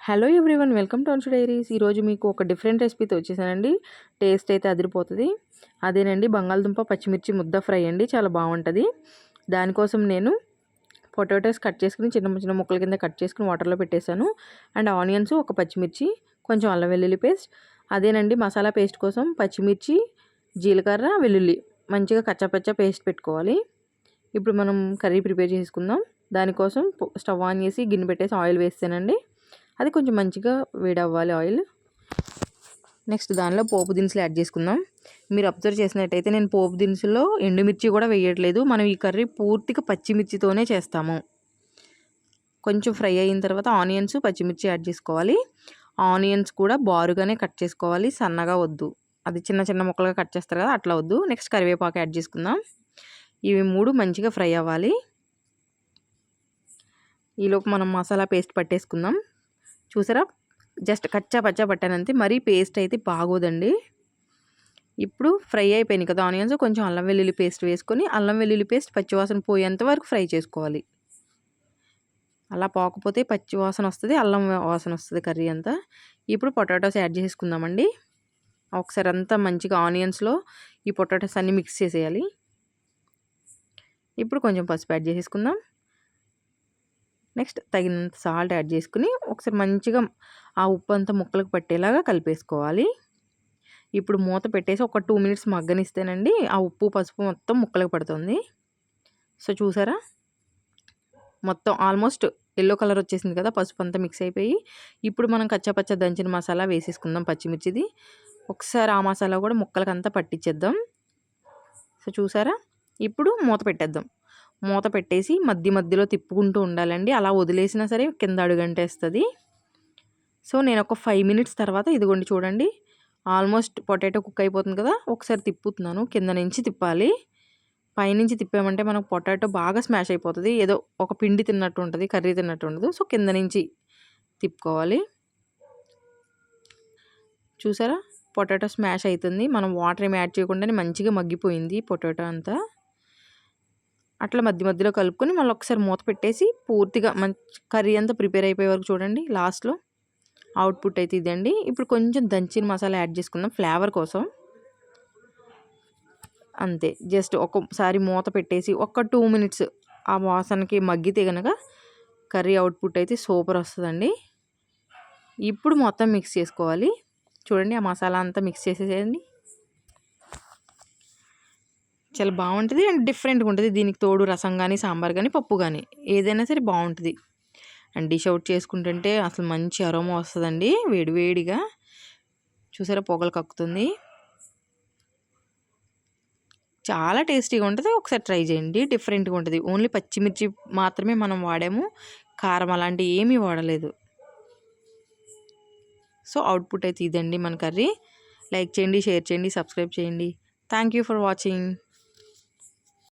Hello everyone, welcome to Anshu diaries. ఈరోజు మీకు ఒక డిఫరెంట్ రెసిపీతో వచ్చేసానండి. టేస్ట్ అయితే అదిరిపోతుంది. అదేనండి బంగాళదుంప పచ్చిమిర్చి ముద్ద ఫ్రై అండి. చాలా బాగుంటుంది. దానికోసం నేను పొటాటోస్ కట్ చేసుకుని చిన్న చిన్న ముక్కల కింద కట్ చేసుకుని వాటర్లో పెట్టేశాను. అండ్ ఆనియన్స్, ఒక పచ్చిమిర్చి, కొంచెం అల్లం వెల్లుల్లి పేస్ట్. అదేనండి మసాలా పేస్ట్ కోసం పచ్చిమిర్చి, జీలకర్ర, వెల్లుల్లి మంచిగా కచ్చాపచ్చా పేస్ట్ పెట్టుకోవాలి. ఇప్పుడు మనం కర్రీ ప్రిపేర్ చేసుకుందాం. దానికోసం స్టవ్ ఆన్ చేసి గిన్నె పెట్టేసి ఆయిల్ వేస్తానండి. అది కొంచెం మంచిగా వేడవ్వాలి ఆయిల్. నెక్స్ట్ దానిలో పోపు దినుసులు యాడ్ చేసుకుందాం. మీరు అబ్జర్వ్ చేసినట్టయితే నేను పోపు దినుసుల్లో ఎండుమిర్చి కూడా వేయట్లేదు. మనం ఈ కర్రీ పూర్తిగా పచ్చిమిర్చితోనే చేస్తాము. కొంచెం ఫ్రై అయిన తర్వాత ఆనియన్స్, పచ్చిమిర్చి యాడ్ చేసుకోవాలి. ఆనియన్స్ కూడా బారుగానే కట్ చేసుకోవాలి, సన్నగా వద్దు. అది చిన్న చిన్న ముక్కలుగా కట్ చేస్తారు కదా, అట్లా వద్దు. నెక్స్ట్ కరివేపాకు యాడ్ చేసుకుందాం. ఇవి మూడు మంచిగా ఫ్రై అవ్వాలి. ఈలోపు మనం మసాలా పేస్ట్ పట్టేసుకుందాం. చూసారా, జస్ట్ కచ్చా పచ్చా పట్టానంతే, మరీ పేస్ట్ అయితే బాగోదండి. ఇప్పుడు ఫ్రై అయిపోయినాయి కదా ఆనియన్స్, కొంచెం అల్లం వెల్లుల్లి పేస్ట్ వేసుకొని అల్లం వెల్లుల్లి పేస్ట్ పచ్చివాసన పోయేంత వరకు ఫ్రై చేసుకోవాలి. అలా పోకపోతే పచ్చివాసన వస్తుంది, అల్లం వాసన వస్తుంది కర్రీ అంతా. ఇప్పుడు పొటాటోస్ యాడ్ చేసుకుందామండి. ఒకసారి అంతా మంచిగా ఆనియన్స్లో ఈ పొటాటోస్ అన్నీ మిక్స్ చేసేయాలి. ఇప్పుడు కొంచెం పసుపు యాడ్ చేసేసుకుందాం. నెక్స్ట్ తగినంత సాల్ట్ యాడ్ చేసుకుని ఒకసారి మంచిగా ఆ ఉప్పు అంతా ముక్కలకు పట్టేలాగా కలిపేసుకోవాలి. ఇప్పుడు మూత పెట్టేసి ఒక 2 మినిట్స్ మగ్గనిస్తేనండి ఆ ఉప్పు పసుపు మొత్తం ముక్కలకు పడుతుంది. సో చూసారా, మొత్తం ఆల్మోస్ట్ ఎల్లో కలర్ వచ్చేసింది కదా, పసుపు అంతా మిక్స్ అయిపోయి. ఇప్పుడు మనం కచ్చాపచ్చా దంచిన మసాలా వేసేసుకుందాం పచ్చిమిర్చిది. ఒకసారి ఆ మసాలా కూడా ముక్కలకు అంతా పట్టించేద్దాం. సో చూసారా, ఇప్పుడు మూత పెట్టేద్దాం. మూత పెట్టేసి మధ్యలో తిప్పుకుంటూ ఉండాలండి. అలా వదిలేసినా సరే కింద అడుగంటేస్తుంది. సో నేను ఒక 5 మినిట్స్ తర్వాత ఇదిగోండి చూడండి, ఆల్మోస్ట్ పొటాటో కుక్ అయిపోతుంది కదా. ఒకసారి తిప్పుతున్నాను, కింద నుంచి తిప్పాలి. పైనుంచి తిప్పామంటే మనకు పొటాటో బాగా స్మాష్ అయిపోతుంది. ఏదో ఒక పిండి తిన్నట్టు ఉంటుంది, కర్రీ తిన్నట్టు ఉండదు. సో కింద నుంచి తిప్పుకోవాలి. చూసారా, పొటాటో స్మాష్ అవుతుంది. మనం వాటర్ ఏమి యాడ్ చేయకుండానే మంచిగా మగ్గిపోయింది పొటాటో అంతా. అట్లా మధ్యలో కలుపుకొని మళ్ళీ ఒకసారి మూత పెట్టేసి పూర్తిగా మంచి కర్రీ అంతా ప్రిపేర్ అయిపోయే వరకు చూడండి. లాస్ట్లో అవుట్పుట్ అయితే ఇదండి. ఇప్పుడు కొంచెం దంచిన మసాలా యాడ్ చేసుకుందాం ఫ్లేవర్ కోసం. అంతే, జస్ట్ ఒక్కసారి మూత పెట్టేసి ఒక 2 మినిట్స్ ఆ వాసనకి మగ్గితే కనుక కర్రీ అవుట్పుట్ అయితే సూపర్ వస్తుందండి. ఇప్పుడు మొత్తం మిక్స్ చేసుకోవాలి. చూడండి, ఆ మసాలా అంతా మిక్స్ చేసేసేయండి. చాలా బాగుంటుంది అండ్ డిఫరెంట్గా ఉంటుంది. దీనికి తోడు రసం కానీ, సాంబార్ కానీ, పప్పు కానీ ఏదైనా సరే బాగుంటుంది. అండ్ డిష్ అవుట్ చేసుకుంటుంటే అసలు మంచి అరోమా వస్తుందండి వేడివేడిగా. చూసారా, పొగలు కక్కుతుంది. చాలా టేస్టీగా ఉంటుంది. ఒకసారి ట్రై చేయండి, డిఫరెంట్గా ఉంటుంది. ఓన్లీ పచ్చిమిర్చి మాత్రమే మనం వాడాము, కారం అలాంటివి ఏమీ వాడలేదు. సో అవుట్పుట్ అయితే ఇదండి మన కర్రీ. లైక్ చేయండి, షేర్ చేయండి, సబ్స్క్రైబ్ చేయండి. Thank you for watching.